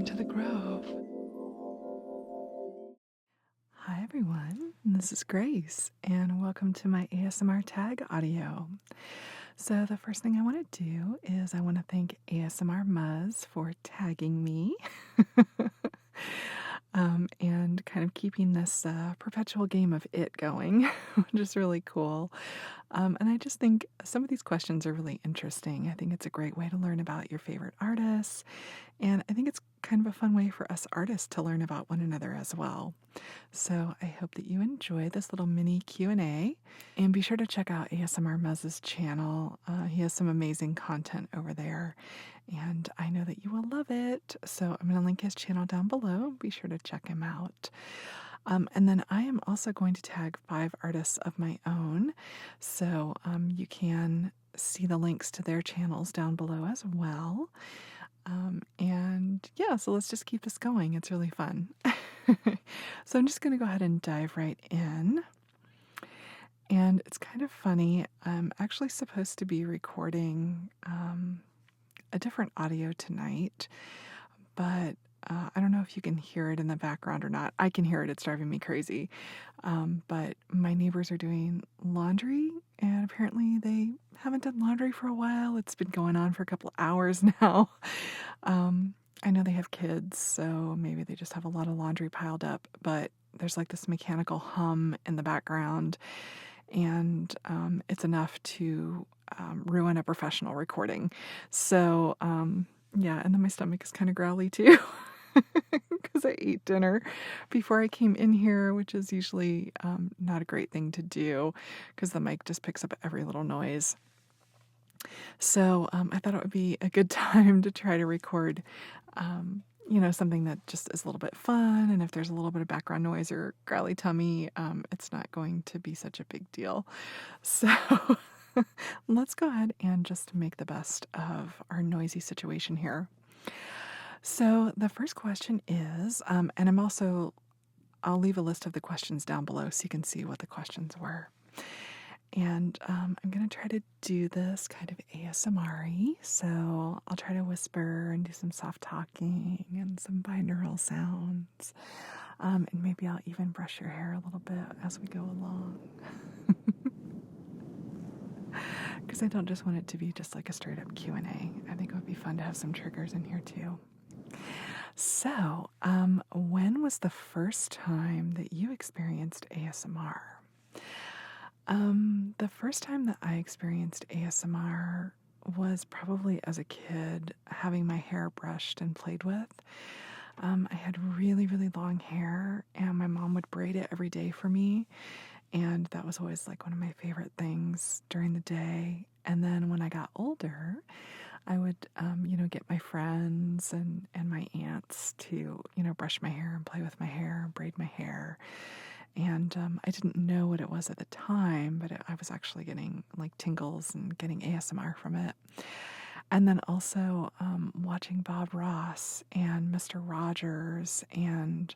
Welcome to the Grove. Hi everyone, this is Grace, and welcome to my ASMR tag audio. So the first thing I want to do is I want to thank ASMR Muzz for tagging me. And kind of keeping this perpetual game of it going, which is really cool. And I just think some of these questions are really interesting. I think it's a great way to learn about your favorite artists, and I think it's kind of a fun way for us artists to learn about one another as well. So I hope that you enjoy this little mini Q&A, and be sure to check out ASMR Muzz's channel. He has some amazing content over there, and I know that you will love it. So I'm going to link his channel down below. Be sure to check him out. And then I am also going to tag 5 artists of my own. So you can see the links to their channels down below as well. And yeah, so let's just keep this going. It's really fun. So I'm just going to go ahead and dive right in. And it's kind of funny. I'm actually supposed to be recording a different audio tonight, but I don't know if you can hear it in the background or not. I can hear it. It's driving me crazy. But my neighbors are doing laundry, and apparently they haven't done laundry for a while. It's been going on for a couple hours now. I know they have kids, so maybe they just have a lot of laundry piled up, but there's like this mechanical hum in the background, and it's enough to ruin a professional recording. So, yeah, and then my stomach is kind of growly too. Because I ate dinner before I came in here, which is usually not a great thing to do because the mic just picks up every little noise. So I thought it would be a good time to try to record, something that just is a little bit fun. And if there's a little bit of background noise or growly tummy, it's not going to be such a big deal. So let's go ahead and just make the best of our noisy situation here. So the first question is, and I'll leave a list of the questions down below so you can see what the questions were. And I'm going to try to do this kind of ASMR-y. So I'll try to whisper and do some soft talking and some binaural sounds. And maybe I'll even brush your hair a little bit as we go along. Because I don't just want it to be just like a straight up Q&A. I think it would be fun to have some triggers in here too. So, when was the first time that you experienced ASMR? The first time that I experienced ASMR was probably as a kid, having my hair brushed and played with. I had really, really long hair, and my mom would braid it every day for me. And that was always like one of my favorite things during the day. And then when I got older, I would, get my friends and my aunts to, brush my hair and play with my hair and braid my hair. And I didn't know what it was at the time, but I was actually getting like tingles and getting ASMR from it. And then also watching Bob Ross and Mr. Rogers, and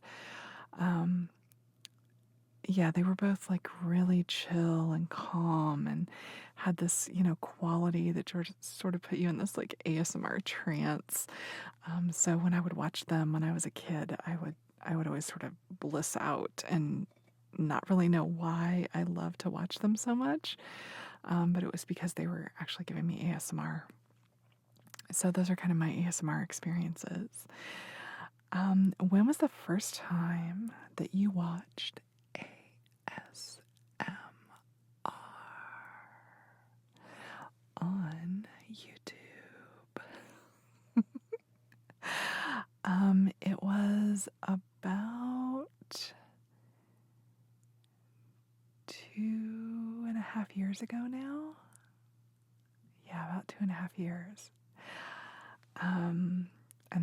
yeah, they were both like really chill and calm and had this, quality that sort of put you in this like ASMR trance. So when I would watch them when I was a kid, I would always sort of bliss out and not really know why I loved to watch them so much. But it was because they were actually giving me ASMR. So those are kind of my ASMR experiences. When was the first time that you watched ASMR on YouTube? It was about 2.5 years ago now. Yeah, about 2.5 years. And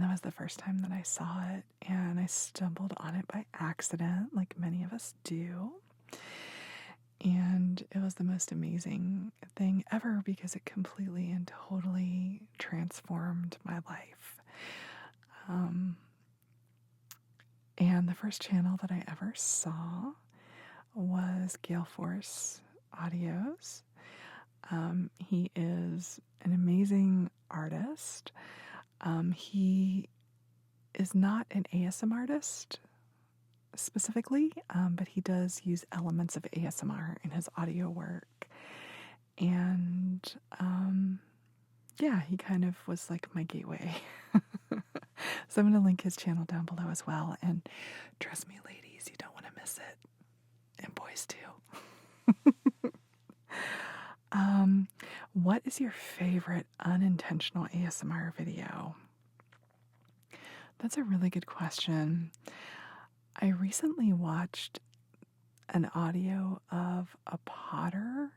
that was the first time that I saw it, and I stumbled on it by accident, like many of us do. And it was the most amazing thing ever because it completely and totally transformed my life. And the first channel that I ever saw was Gale Force Audios. He is an amazing artist. He is not an ASMR artist specifically, but he does use elements of ASMR in his audio work. And yeah, he kind of was like my gateway. So I'm going to link his channel down below as well. And trust me, ladies, you don't want to miss it. And boys, too. What is your favorite unintentional ASMR video? That's a really good question. I recently watched an audio of a potter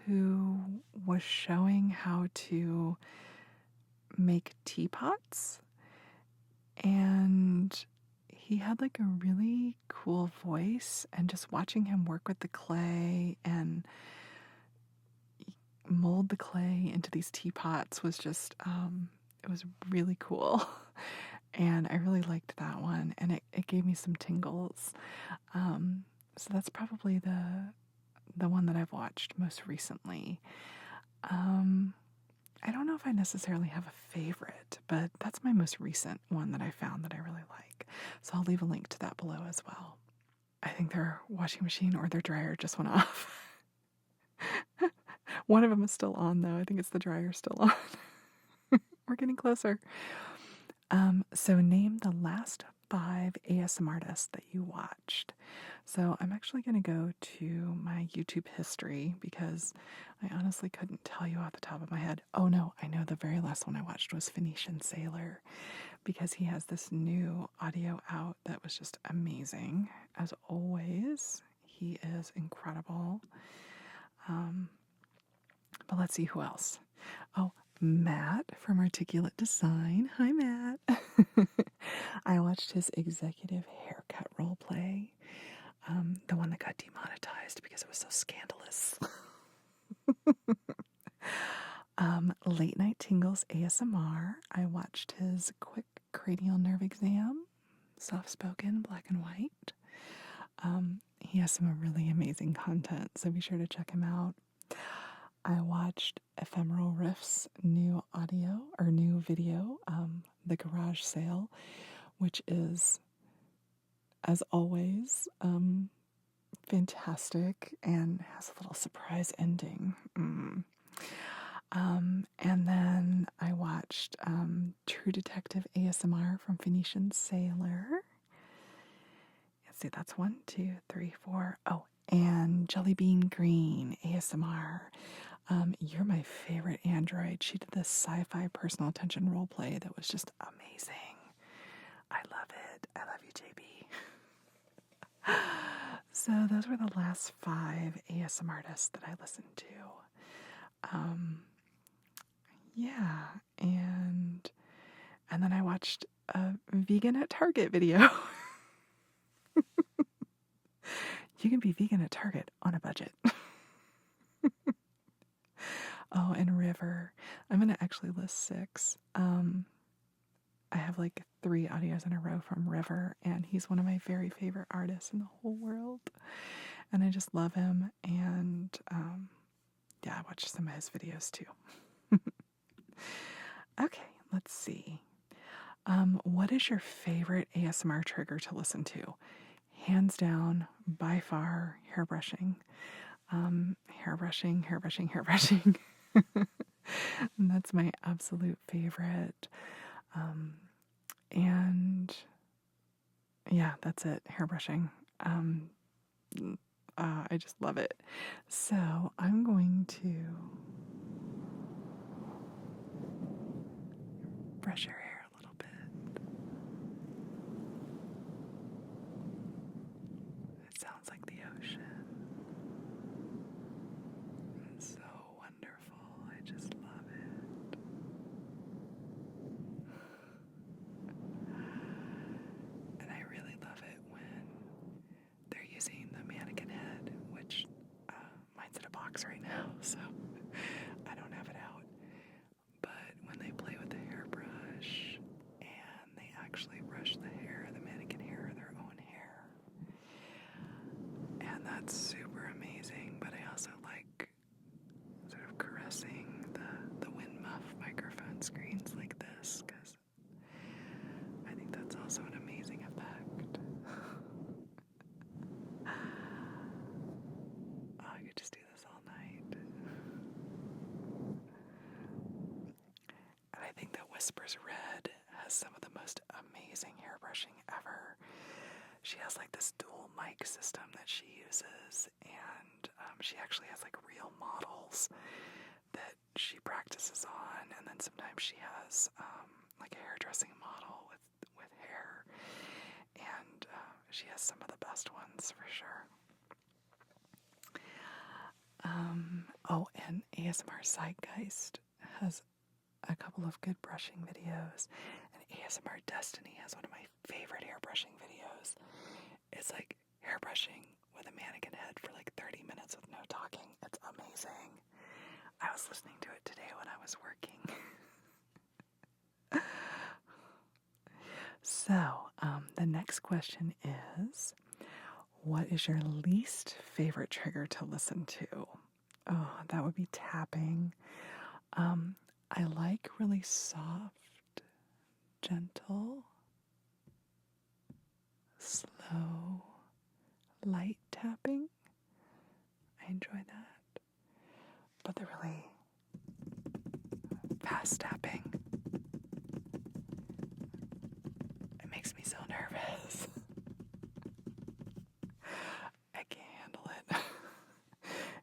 who was showing how to make teapots, and he had like a really cool voice, and just watching him work with the clay and mold the clay into these teapots was just it was really cool. And I really liked that one, and it gave me some tingles. So that's probably the one that I've watched most recently. I don't know if I necessarily have a favorite, but that's my most recent one that I found that I really like. So I'll leave a link to that below as well. I think their washing machine or their dryer just went off. One of them is still on, though. I think it's the dryer still on. We're getting closer. So name the last 5 ASMR artists that you watched. So I'm actually going to go to my YouTube history because I honestly couldn't tell you off the top of my head. Oh no, I know the very last one I watched was Phoenician Sailor, because he has this new audio out that was just amazing. As always, he is incredible. But let's see who else. Oh, Matt from Articulate Design. Hi, Matt. I watched his executive haircut roleplay, the one that got demonetized because it was so scandalous. Late Night Tingles ASMR. I watched his quick cranial nerve exam, soft-spoken, black and white. He has some really amazing content, so be sure to check him out. I watched Ephemeral Riff's new video, The Garage Sale, which is, as always, fantastic and has a little surprise ending. And then I watched True Detective ASMR from Phoenician Sailor. Let's see, that's 1, 2, 3, 4. Oh, and Jelly Bean Green ASMR. You're my favorite android. She did this sci-fi personal attention role play that was just amazing. I love it. I love you, JB. So those were the last 5 ASMR artists that I listened to. Yeah, and then I watched a vegan at Target video. You can be vegan at Target on a budget. Oh, and River. I'm going to actually list 6. I have like 3 audios in a row from River, and he's one of my very favorite artists in the whole world. And I just love him. And yeah, I watch some of his videos too. Okay, let's see. What is your favorite ASMR trigger to listen to? Hands down, by far, hairbrushing. Hairbrushing. And that's my absolute favorite. And yeah, that's it, hairbrushing. I just love it. So I'm going to brush your hair a little bit. It sounds like the ocean. It's so wonderful. I just love it. And I really love it when they're using the mannequin head, which mine's in a box right now, so I don't have it out. But when they play with the hairbrush and they actually brush the hair, the mannequin hair, their own hair, and that's super amazing. But I also like sort of caressing the wind muff microphone screens like this, because I think that's Whispers Red has some of the most amazing hairbrushing ever. She has like this dual mic system that she uses, and she actually has like real models that she practices on, and then sometimes she has like a hairdressing model with hair, and she has some of the best ones for sure. And ASMR Zeitgeist has a couple of good brushing videos, and ASMR Destiny has one of my favorite hairbrushing videos. It's like hairbrushing with a mannequin head for like 30 minutes with no talking. It's amazing. I was listening to it today when I was working. So, the next question is, what is your least favorite trigger to listen to? Oh, that would be tapping. I like really soft, gentle, slow, light tapping. I enjoy that. But the really fast tapping, it makes me so nervous. I can't handle it.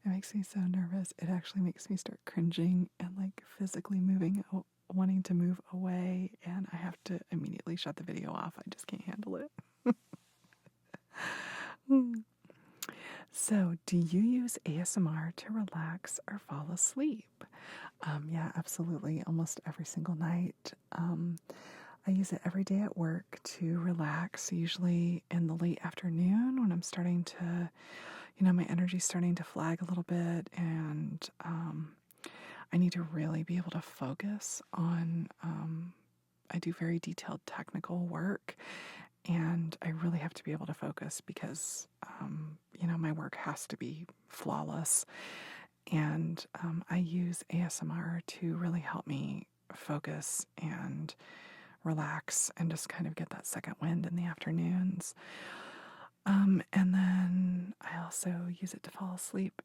It makes me so nervous. It actually makes me start cringing and like physically wanting to move away, and I have to immediately shut the video off. I just can't handle it. So, do you use ASMR to relax or fall asleep? Yeah, absolutely. Almost every single night. I use it every day at work to relax, usually in the late afternoon when I'm starting to, my energy's starting to flag a little bit, and I need to really be able to focus on, I do very detailed technical work, and I really have to be able to focus because, my work has to be flawless. And I use ASMR to really help me focus and relax and just kind of get that second wind in the afternoons. And then I also use it to fall asleep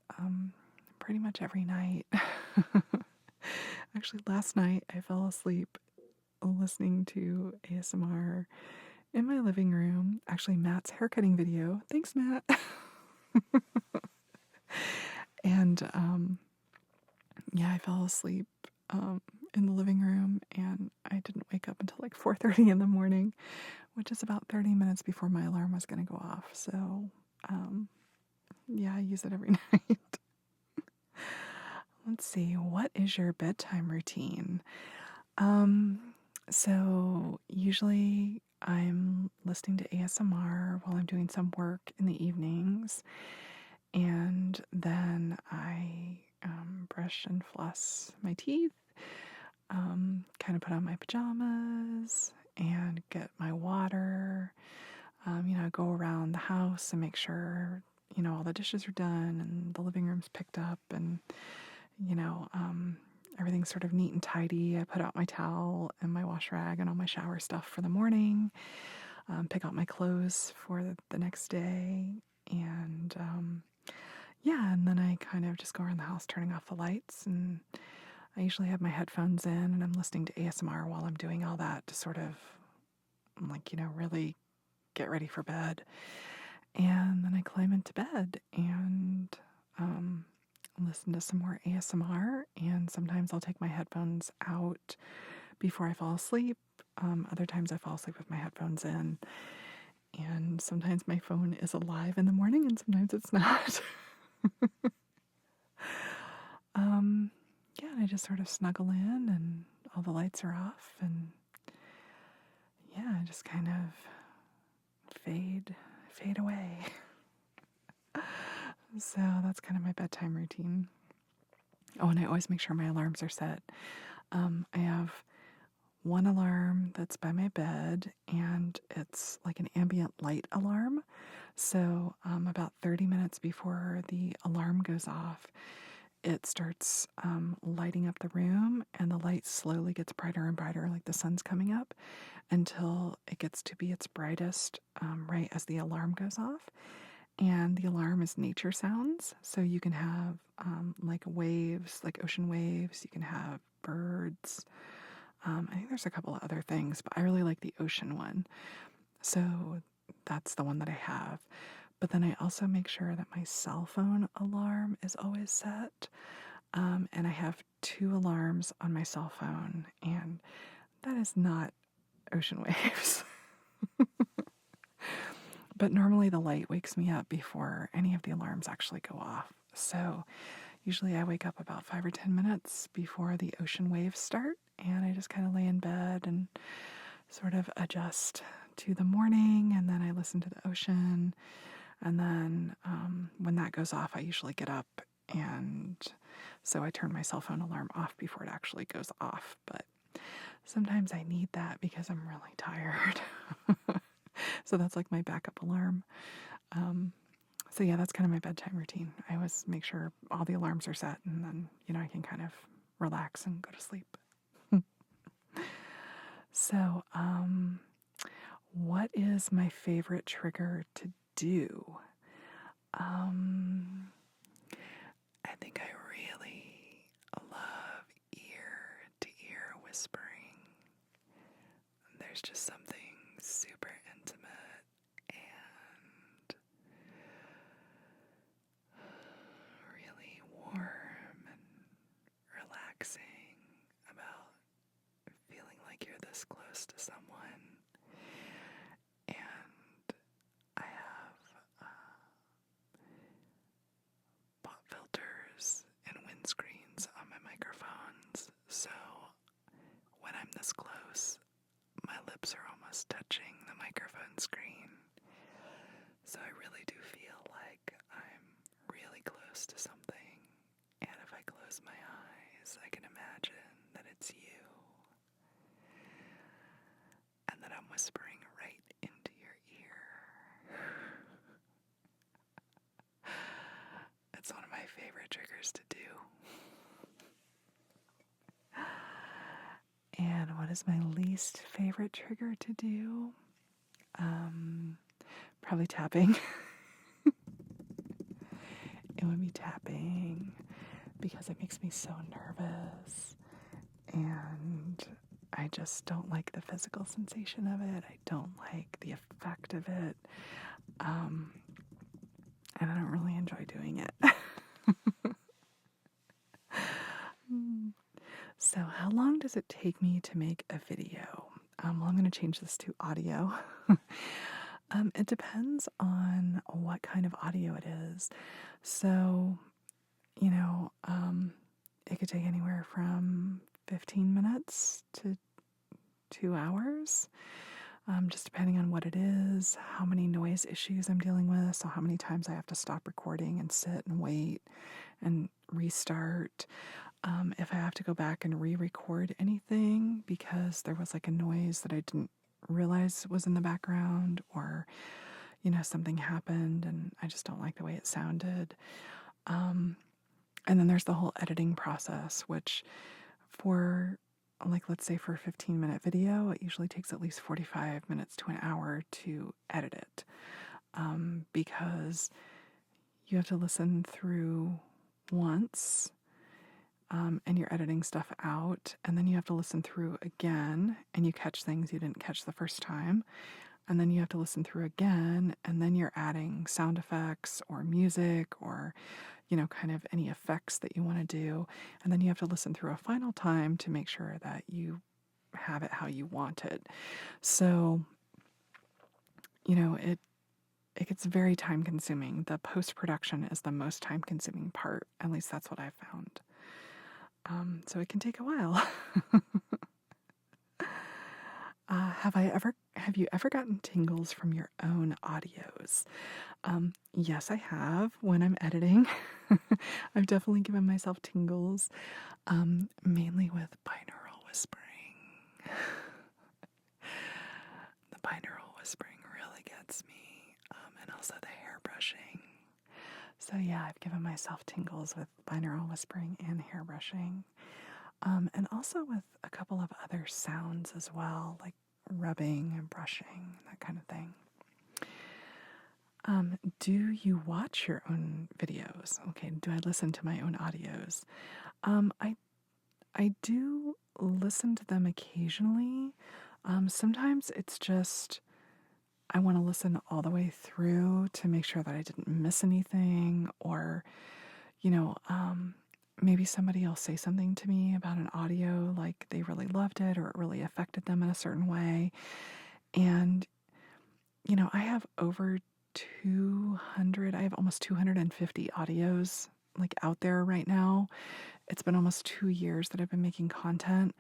pretty much every night. Actually, last night I fell asleep listening to ASMR in my living room. Actually, Matt's haircutting video. Thanks, Matt. And yeah, I fell asleep in the living room, and I didn't wake up until like 4:30 in the morning, which is about 30 minutes before my alarm was going to go off. So yeah, I use it every night. Let's see, what is your bedtime routine? So usually I'm listening to ASMR while I'm doing some work in the evenings, and then I brush and floss my teeth, kind of put on my pajamas and get my water, go around the house and make sure, all the dishes are done and the living room's picked up, and, everything's sort of neat and tidy. I put out my towel and my wash rag and all my shower stuff for the morning, pick out my clothes for the next day, and yeah, and then I kind of just go around the house turning off the lights, and I usually have my headphones in and I'm listening to ASMR while I'm doing all that to sort of really get ready for bed. And then I climb into bed and listen to some more ASMR, and sometimes I'll take my headphones out before I fall asleep. Other times I fall asleep with my headphones in, and sometimes my phone is alive in the morning and sometimes it's not. Yeah, and I just sort of snuggle in and all the lights are off, and yeah, I just kind of fade away. So that's kind of my bedtime routine. Oh, and I always make sure my alarms are set. I have one alarm that's by my bed, and it's like an ambient light alarm. So about 30 minutes before the alarm goes off, it starts lighting up the room, and the light slowly gets brighter and brighter, like the sun's coming up, until it gets to be its brightest right as the alarm goes off. And the alarm is nature sounds. So you can have like waves, like ocean waves. You can have birds. I think there's a couple of other things, but I really like the ocean one. So that's the one that I have. But then I also make sure that my cell phone alarm is always set. And I have 2 alarms on my cell phone, and that is not ocean waves. But normally the light wakes me up before any of the alarms actually go off. So usually I wake up about 5 or 10 minutes before the ocean waves start, and I just kind of lay in bed and sort of adjust to the morning, and then I listen to the ocean. And then when that goes off, I usually get up, and so I turn my cell phone alarm off before it actually goes off. But sometimes I need that because I'm really tired. So that's like my backup alarm. So yeah, that's kind of my bedtime routine. I always make sure all the alarms are set, and then, I can kind of relax and go to sleep. So, what is my favorite trigger to do? Um, I think I really love ear-to-ear whispering. There's just something super intimate and really warm and relaxing about feeling like you're this close to someone. And I have pop filters and windscreens on my microphones, so when I'm this close, my lips are almost touching the microphone screen. So I really do feel like I'm really close to something. And if I close my eyes, I can imagine that it's you. And that I'm whispering right into your ear. It's one of my favorite triggers to do. And what is my least favorite trigger to do? Probably tapping. It would be tapping because it makes me so nervous, and I just don't like the physical sensation of it. I don't like the effect of it. And I don't really enjoy doing it. So how long does it take me to make a video? Well, I'm going to change this to audio. It depends on what kind of audio it is. So, it could take anywhere from 15 minutes to 2 hours, just depending on what it is, how many noise issues I'm dealing with, so how many times I have to stop recording and sit and wait and restart. If I have to go back and re-record anything because there was like a noise that I didn't realize was in the background, or, something happened and I just don't like the way it sounded. And then there's the whole editing process, which for, like, let's say for a 15-minute video, it usually takes at least 45 minutes to an hour to edit it, because you have to listen through once, and you're editing stuff out, and then you have to listen through again, and you catch things you didn't catch the first time, and then you have to listen through again, and then you're adding sound effects or music or, kind of any effects that you want to do, and then you have to listen through a final time to make sure that you have it how you want it. So, it gets very time consuming. The post-production is the most time consuming part. At least that's what I've found. So it can take a while. Have you ever gotten tingles from your own audios? Yes, I have when I'm editing. I've definitely given myself tingles, mainly with binaural whispering. The binaural whispering really gets me, and also the hair brushing. So yeah, I've given myself tingles with binaural whispering and hair brushing, and also with a couple of other sounds as well, like rubbing and brushing, that kind of thing. Do you watch your own videos? Okay, do I listen to my own audios? I I do listen to them occasionally. Sometimes it's just I want to listen all the way through to make sure that I didn't miss anything, or, you know, maybe somebody will say something to me about an audio, like they really loved it or it really affected them in a certain way. And, I have over 200, I have almost 250 audios like out there right now. It's been almost 2 years that I've been making content.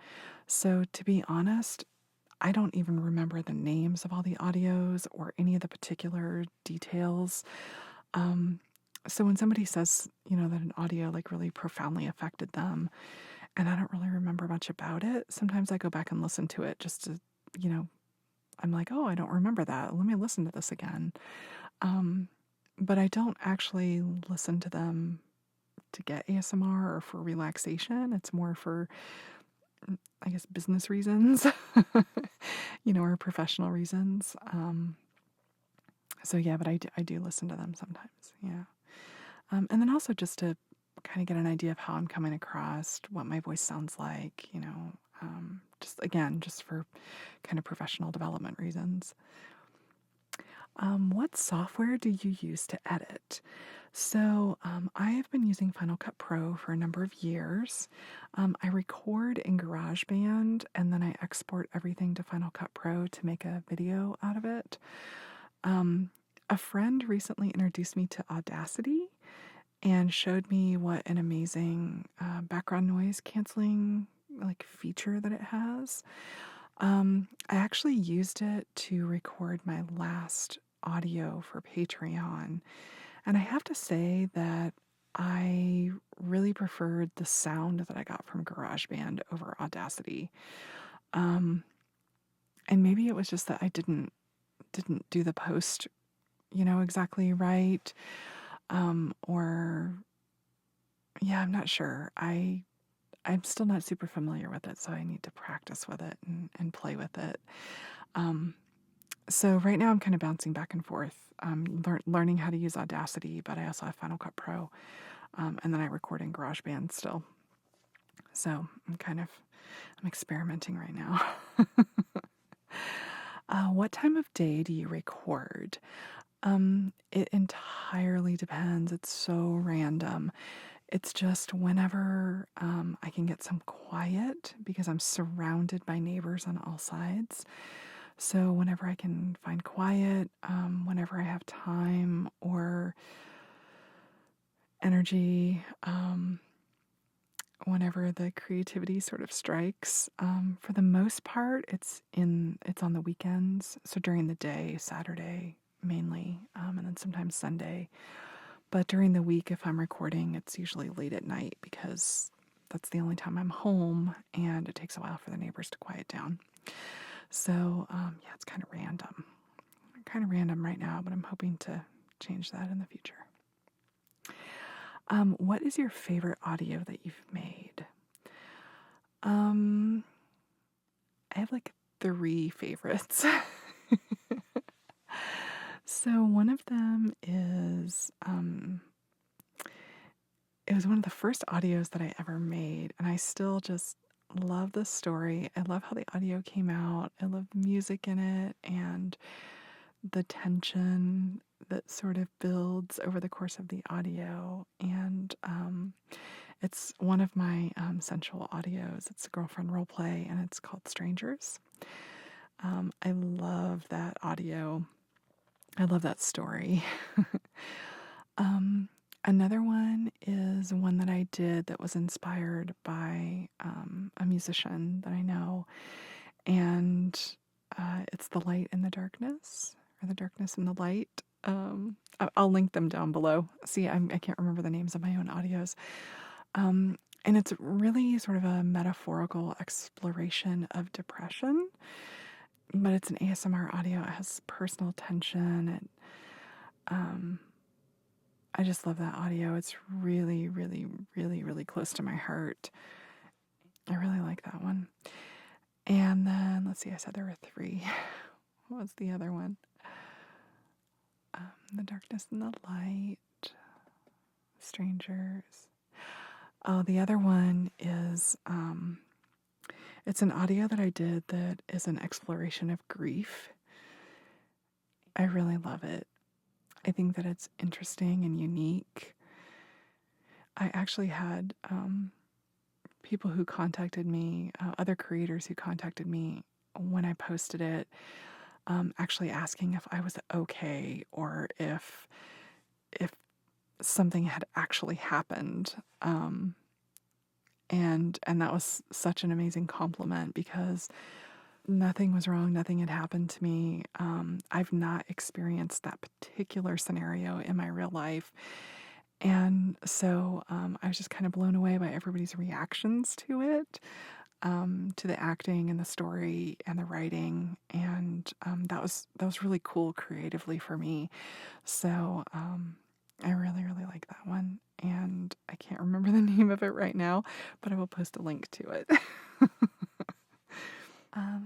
So to be honest, I don't even remember the names of all the audios or any of the particular details. Um, so when somebody says, that an audio like really profoundly affected them, and I don't really remember much about it, sometimes I go back and listen to it just to, you know, I'm like, oh, I don't remember that. Let me listen to this again. Um, but I don't actually listen to them to get ASMR or for relaxation. It's more for, I guess, business reasons, or professional reasons. So yeah, but I do listen to them sometimes. Yeah. And then also just to kind of get an idea of how I'm coming across, what my voice sounds like, just for kind of professional development reasons. What software do you use to edit? So I have been using Final Cut Pro for a number of years. I record in GarageBand and then I export everything to Final Cut Pro to make a video out of it. A friend recently introduced me to Audacity and showed me what an amazing background noise canceling like feature that it has. I actually used it to record my last audio for Patreon, and I have to say that I really preferred the sound that I got from GarageBand over Audacity. Um, and maybe it was just that I didn't do the post, exactly right. Or yeah, I'm not sure. I'm still not super familiar with it, so I need to practice with it and play with it. So right now I'm kind of bouncing back and forth, learning how to use Audacity, but I also have Final Cut Pro, and then I record in GarageBand still. So I'm experimenting right now. What time of day do you record? It entirely depends. It's so random. It's just whenever I can get some quiet because I'm surrounded by neighbors on all sides. So whenever I can find quiet, whenever I have time or energy, whenever the creativity sort of strikes, for the most part, it's on the weekends. So during the day, Saturday mainly, and then sometimes Sunday. But during the week, if I'm recording, it's usually late at night because that's the only time I'm home, and it takes a while for the neighbors to quiet down. So, yeah, it's kind of random. Kind of random right now, but I'm hoping to change that in the future. What is your favorite audio that you've made? I have like 3 favorites. So one of them is, it was one of the first audios that I ever made, and I still just love the story. I love how the audio came out. I love the music in it and the tension that sort of builds over the course of the audio. And it's one of my sensual audios. It's a girlfriend role play, and it's called Strangers. I love that audio. I love that story. Another one is one that I did that was inspired by a musician that I know, and it's The Light in the Darkness, or The Darkness in the Light. I'll link them down below. See, I can't remember the names of my own audios. And it's really sort of a metaphorical exploration of depression, but it's an ASMR audio. It has personal tension, and I just love that audio. It's really, really, really, really close to my heart. I really like that one. And then, let's see, I said there were 3. What was the other one? The Darkness and the Light, Strangers. Oh, the other one is it's an audio that I did that is an exploration of grief. I really love it. I think that it's interesting and unique. I actually had people who contacted me, other creators who contacted me when I posted it, actually asking if I was okay or if something had actually happened. And that was such an amazing compliment because nothing was wrong, nothing had happened to me. I've not experienced that particular scenario in my real life. And so I was just kind of blown away by everybody's reactions to it, to the acting and the story and the writing. And that was really cool creatively for me. So I really, really like that one. And I can't remember the name of it right now, but I will post a link to it.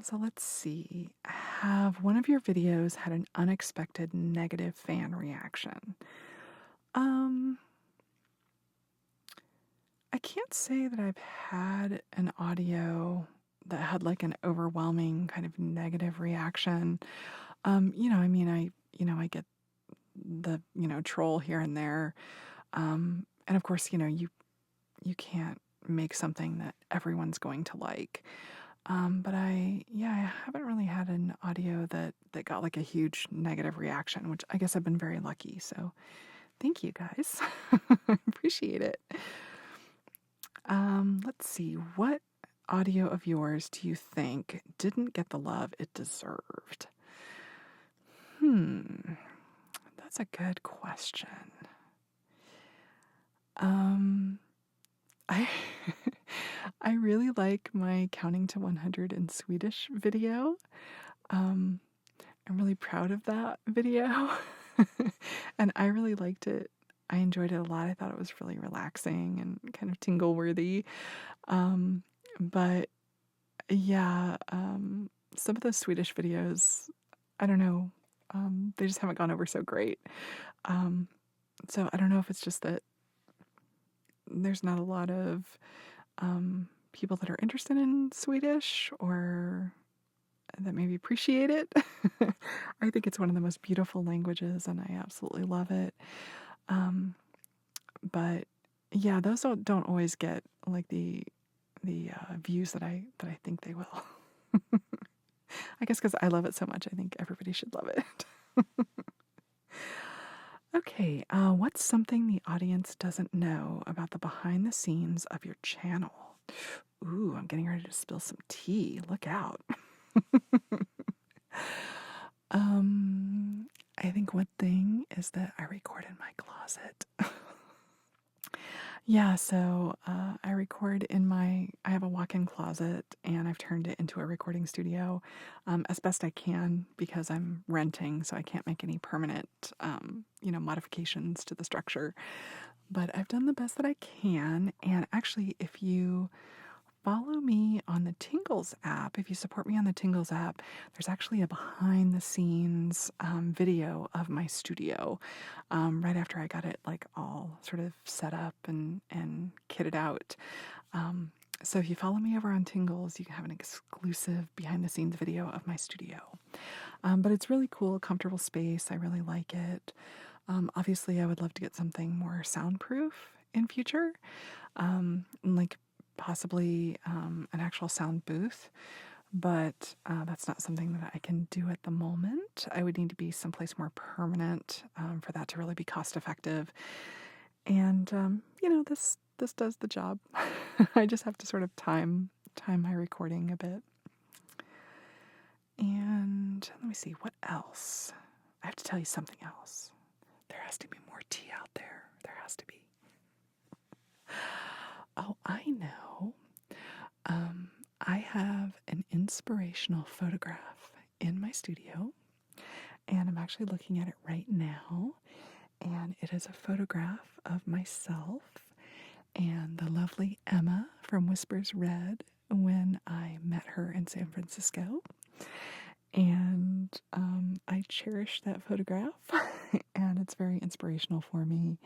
So let's see. Have one of your videos had an unexpected negative fan reaction? Um, I can't say that I've had an audio that had like an overwhelming kind of negative reaction. I mean, I get the, troll here and there. And of course, you can't make something that everyone's going to like. But I haven't really had an audio that got like a huge negative reaction, which I guess I've been very lucky. So thank you guys. I appreciate it. Let's see. What audio of yours do you think didn't get the love it deserved? That's a good question. I I really like my counting to 100 in Swedish video. I'm really proud of that video. And I really liked it. I enjoyed it a lot. I thought it was really relaxing and kind of tingle worthy. But yeah, some of the Swedish videos, I don't know, they just haven't gone over so great. So I don't know if it's just that there's not a lot of people that are interested in Swedish or that maybe appreciate it. I think it's one of the most beautiful languages and I absolutely love it. But yeah, those don't always get like the views that I think they will. I guess because I love it so much, I think everybody should love it. Okay, what's something the audience doesn't know about the behind the scenes of your channel? Ooh, I'm getting ready to spill some tea. Look out. I think one thing is that I record in my closet. Yeah, so I record I have a walk-in closet and I've turned it into a recording studio as best I can because I'm renting, so I can't make any permanent, modifications to the structure. But I've done the best that I can. And actually, if you follow me on the Tingles app, if you support me on the Tingles app, there's actually a behind the scenes video of my studio right after I got it like all sort of set up and kitted out. So if you follow me over on Tingles, you can have an exclusive behind the scenes video of my studio. But it's really cool, comfortable space. I really like it. Obviously, I would love to get something more soundproof in future, like possibly an actual sound booth, but that's not something that I can do at the moment. I would need to be someplace more permanent for that to really be cost effective. And this does the job. I just have to sort of time my recording a bit. And let me see what else. I have to tell you something else. There has to be more tea out there. There has to be. Oh, I know. I have an inspirational photograph in my studio, and I'm actually looking at it right now. And it is a photograph of myself and the lovely Emma from Whispers Red when I met her in San Francisco. And I cherish that photograph, and it's very inspirational for me.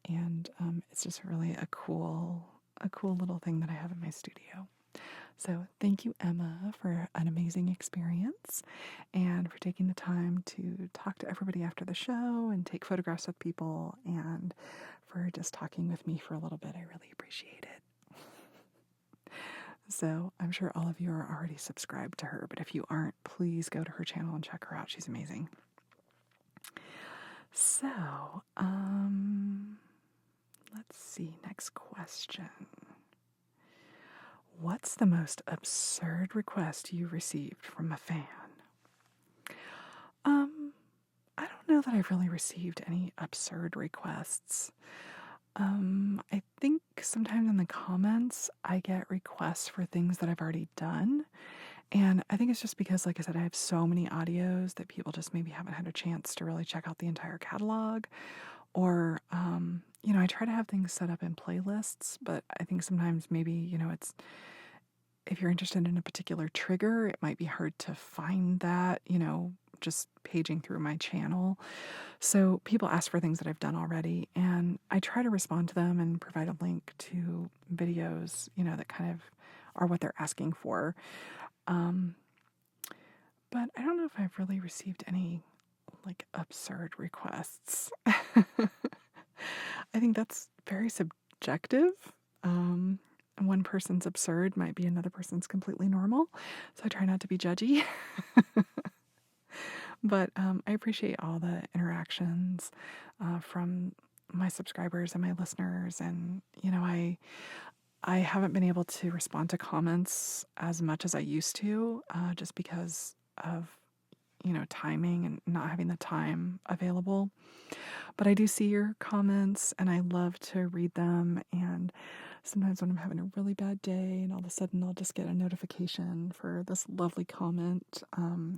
And it's just really a cool a cool little thing that I have in my studio. So thank you, Emma, for an amazing experience and for taking the time to talk to everybody after the show and take photographs with people and for just talking with me for a little bit. I really appreciate it. So I'm sure all of you are already subscribed to her, but if you aren't, please go to her channel and check her out. She's amazing. So, let's see, next question. What's the most absurd request you received from a fan? I don't know that I've really received any absurd requests. I think sometimes in the comments I get requests for things that I've already done. And I think it's just because, like I said, I have so many audios that people just maybe haven't had a chance to really check out the entire catalog. Or, I try to have things set up in playlists, but I think sometimes maybe, it's if you're interested in a particular trigger, it might be hard to find that, just paging through my channel. So people ask for things that I've done already, and I try to respond to them and provide a link to videos, that kind of are what they're asking for. But I don't know if I've really received any like absurd requests. I think that's very subjective. One person's absurd might be another person's completely normal. So I try not to be judgy. But I appreciate all the interactions from my subscribers and my listeners. And, I haven't been able to respond to comments as much as I used to just because of, timing and not having the time available. But I do see your comments and I love to read them. And sometimes when I'm having a really bad day and all of a sudden I'll just get a notification for this lovely comment,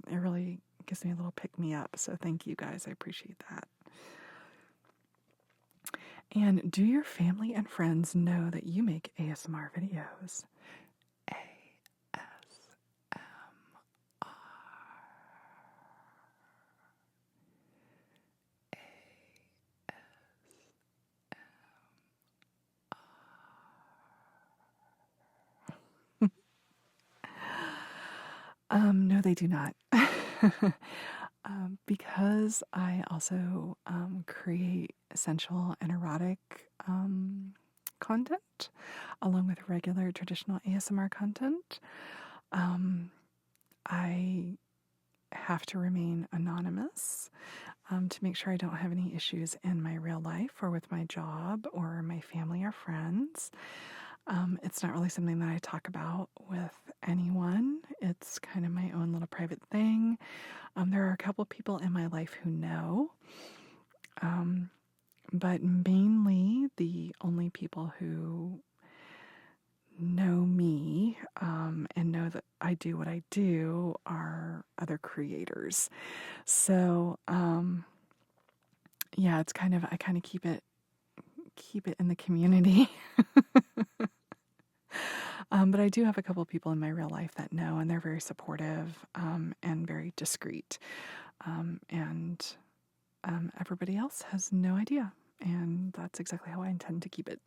it really gives me a little pick me up. So thank you guys. I appreciate that. And do your family and friends know that you make ASMR videos? No, they do not. Because I also create sensual and erotic content, along with regular traditional ASMR content, I have to remain anonymous to make sure I don't have any issues in my real life or with my job or my family or friends. It's not really something that I talk about with anyone. It's kind of my own little private thing. There are a couple people in my life who know, but mainly the only people who know me and know that I do what I do are other creators. So, yeah, it's kind of I kind of keep it in the community. But I do have a couple of people in my real life that know, and they're very supportive and very discreet. And everybody else has no idea. And that's exactly how I intend to keep it.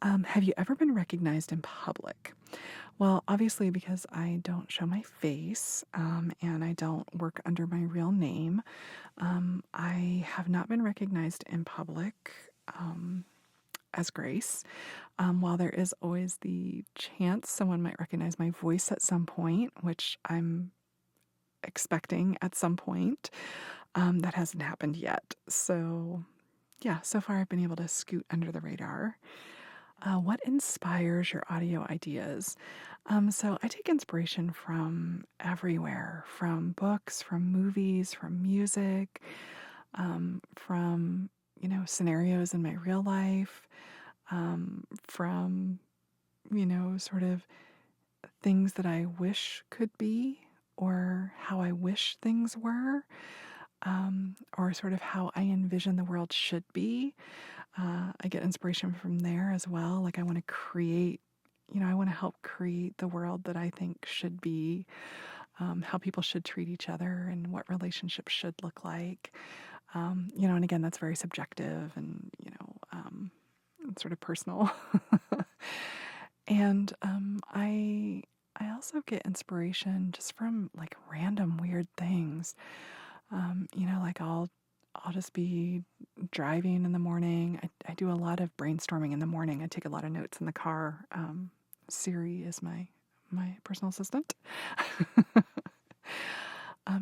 Have you ever been recognized in public? Well, obviously, because I don't show my face and I don't work under my real name, I have not been recognized in public as Grace. While there is always the chance someone might recognize my voice at some point, which I'm expecting at some point, that hasn't happened yet. So, yeah, so far I've been able to scoot under the radar. What inspires your audio ideas? So I take inspiration from everywhere, from books, from movies, from music, from, scenarios in my real life, from, sort of things that I wish could be or how I wish things were, or sort of how I envision the world should be. I get inspiration from there as well. Like I want to create, I want to help create the world that I think should be, how people should treat each other and what relationships should look like. And again, that's very subjective and, sort of personal. And I also get inspiration just from like random weird things. Like I'll just be driving in the morning. I do a lot of brainstorming in the morning. I take a lot of notes in the car. Siri is my personal assistant.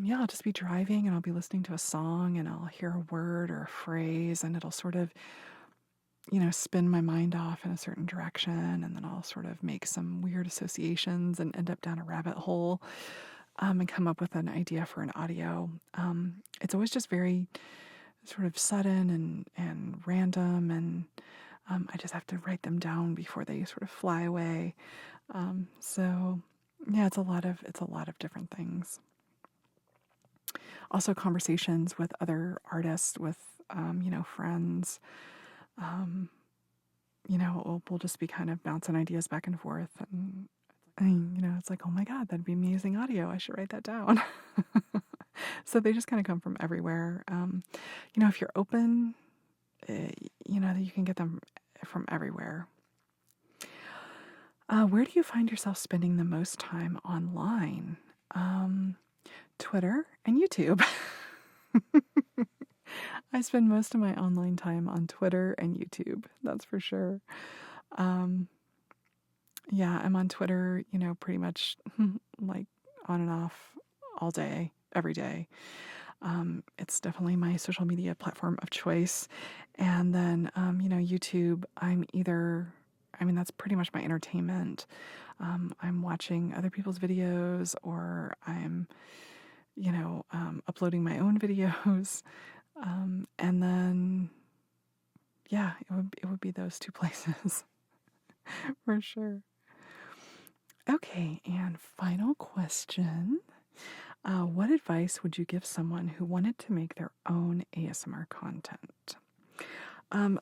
Yeah, I'll just be driving and I'll be listening to a song and I'll hear a word or a phrase and it'll sort of, spin my mind off in a certain direction. And then I'll sort of make some weird associations and end up down a rabbit hole, and come up with an idea for an audio. It's always just very sort of sudden and random. And I just have to write them down before they sort of fly away. So yeah, it's a lot of different things. Also conversations with other artists, with, friends. Um, we'll just be kind of bouncing ideas back and forth. And it's like, oh my God, that'd be amazing audio. I should write that down. So they just kind of come from everywhere. If you're open, you can get them from everywhere. Where do you find yourself spending the most time online? Twitter and YouTube. I spend most of my online time on Twitter and YouTube, that's for sure. Yeah, I'm on Twitter, pretty much like on and off all day, every day. It's definitely my social media platform of choice. And then, YouTube, that's pretty much my entertainment. I'm watching other people's videos or I'm, uploading my own videos. And then, yeah, it would be those two places for sure. Okay, and final question. What advice would you give someone who wanted to make their own ASMR content?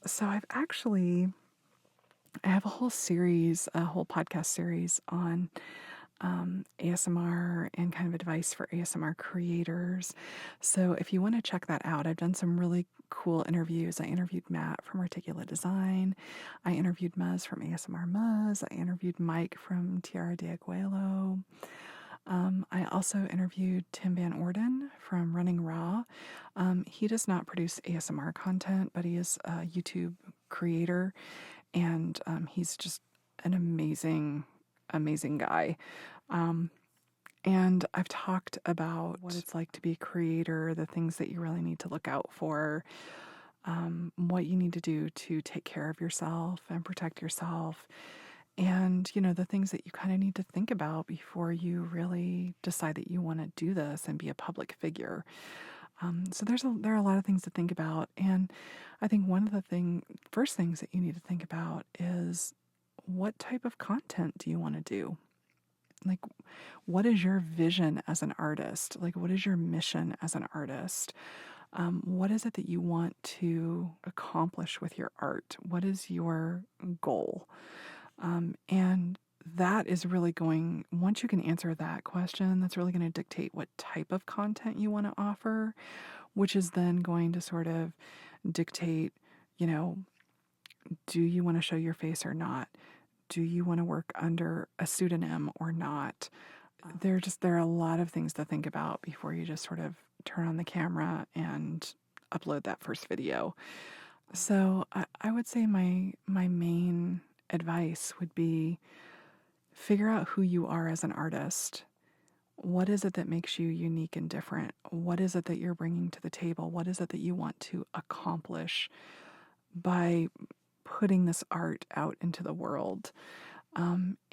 So I have a whole podcast series on ASMR and kind of advice for ASMR creators. So if you want to check that out, I've done some really cool interviews. I interviewed Matt from Articulate Design. I interviewed Muzz from ASMR Muzz. I interviewed Mike from Tierra de Aguelo. I also interviewed Tim Van Orden from Running Raw. He does not produce ASMR content, but he is a YouTube creator, and he's just an amazing, amazing guy. And I've talked about what it's like to be a creator, the things that you really need to look out for, what you need to do to take care of yourself and protect yourself. And, the things that you kind of need to think about before you really decide that you want to do this and be a public figure. So there are a lot of things to think about. And I think one of the first things that you need to think about is what type of content do you want to do? Like, what is your vision as an artist? Like, what is your mission as an artist? What is it that you want to accomplish with your art? What is your goal? And that is really once you can answer that question, that's really going to dictate what type of content you want to offer, which is then going to sort of dictate, do you want to show your face or not? Do you want to work under a pseudonym or not? There are a lot of things to think about before you just sort of turn on the camera and upload that first video. So I would say my main advice would be figure out who you are as an artist. What is it that makes you unique and different? What is it that you're bringing to the table? What is it that you want to accomplish by putting this art out into the world?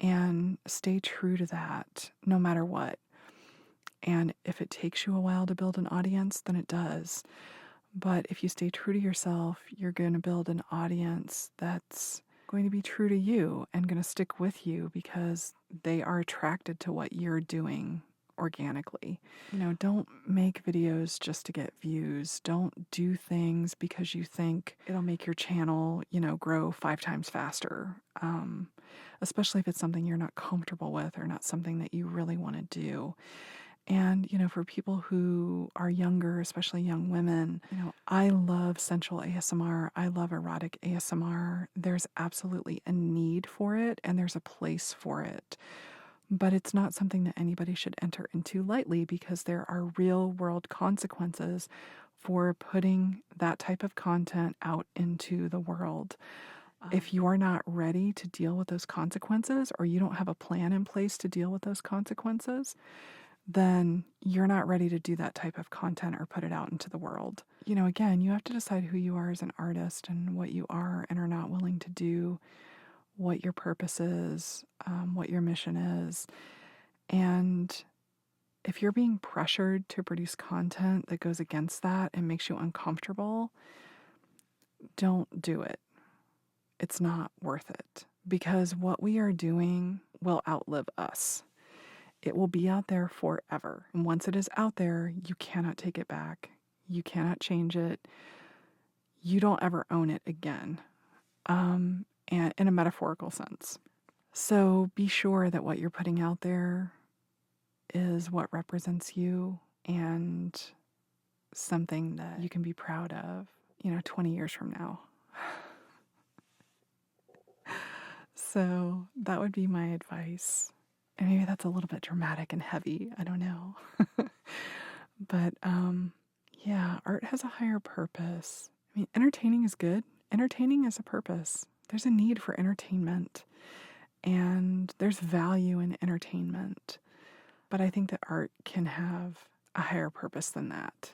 And stay true to that no matter what. And if it takes you a while to build an audience, then it does. But if you stay true to yourself, you're going to build an audience that's going to be true to you and going to stick with you because they are attracted to what you're doing organically. Don't make videos just to get views. Don't do things because you think it'll make your channel, grow 5 times faster. Especially if it's something you're not comfortable with or not something that you really want to do. And, for people who are younger, especially young women, I love sensual ASMR. I love erotic ASMR. There's absolutely a need for it and there's a place for it. But it's not something that anybody should enter into lightly because there are real world consequences for putting that type of content out into the world. If you're not ready to deal with those consequences or you don't have a plan in place to deal with those consequences, then you're not ready to do that type of content or put it out into the world. Again, you have to decide who you are as an artist and what you are and are not willing to do, what your purpose is, what your mission is. And if you're being pressured to produce content that goes against that and makes you uncomfortable, don't do it. It's not worth it because what we are doing will outlive us. It will be out there forever. And once it is out there, you cannot take it back. You cannot change it. You don't ever own it again, and in a metaphorical sense. So be sure that what you're putting out there is what represents you and something that you can be proud of, 20 years from now. So that would be my advice. And maybe that's a little bit dramatic and heavy. I don't know. But yeah, art has a higher purpose. I mean, entertaining is good. Entertaining is a purpose. There's a need for entertainment. And there's value in entertainment. But I think that art can have a higher purpose than that.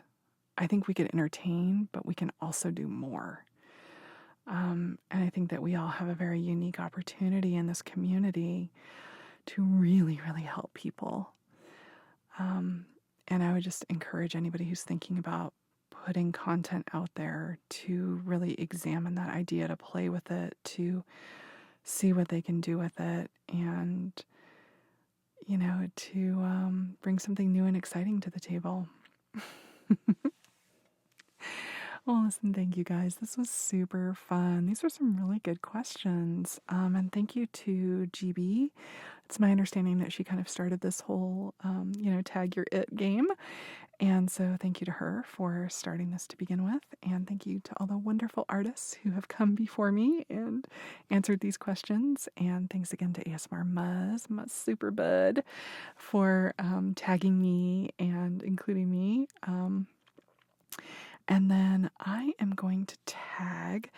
I think we could entertain, but we can also do more. And I think that we all have a very unique opportunity in this community to really, really help people. And I would just encourage anybody who's thinking about putting content out there to really examine that idea, to play with it, to see what they can do with it, and, to bring something new and exciting to the table. Well, listen, thank you guys. This was super fun. These were some really good questions. And thank you to Gibi. It's my understanding that she kind of started this whole, tag your it game. And so thank you to her for starting this to begin with. And thank you to all the wonderful artists who have come before me and answered these questions. And thanks again to ASMR Muzz Superbud, for tagging me and including me. And then I am going to tag,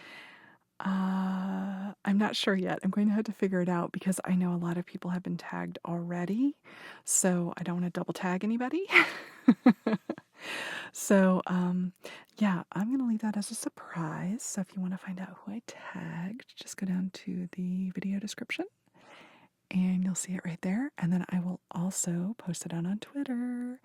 I'm not sure yet. I'm going to have to figure it out because I know a lot of people have been tagged already. So I don't want to double tag anybody. So, yeah, I'm going to leave that as a surprise. So if you want to find out who I tagged, just go down to the video description and you'll see it right there. And then I will also post it out on Twitter.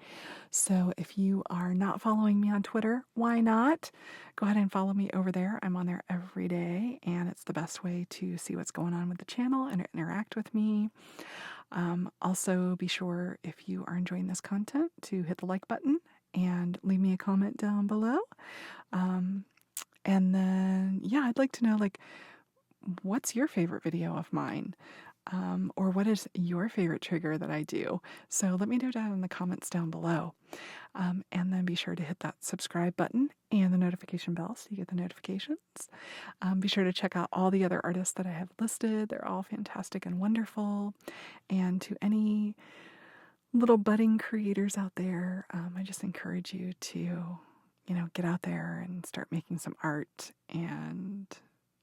So if you are not following me on Twitter, why not? Go ahead and follow me over there. I'm on there every day, and it's the best way to see what's going on with the channel and interact with me. Also, be sure, if you are enjoying this content, to hit the like button and leave me a comment down below. And then, yeah, I'd like to know, what's your favorite video of mine? Or what is your favorite trigger that I do? So let me know down in the comments down below. And then be sure to hit that subscribe button and the notification bell so you get the notifications. Be sure to check out all the other artists that I have listed. They're all fantastic and wonderful. And to any little budding creators out there, I just encourage you to, get out there and start making some art and,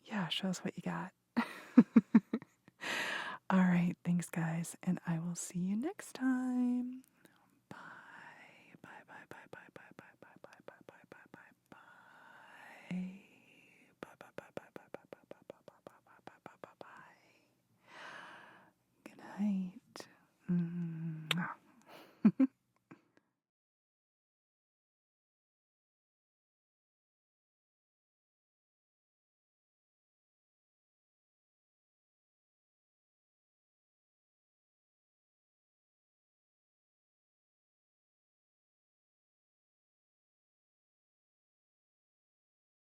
yeah, show us what you got. All right, thanks guys, and I will see you next time.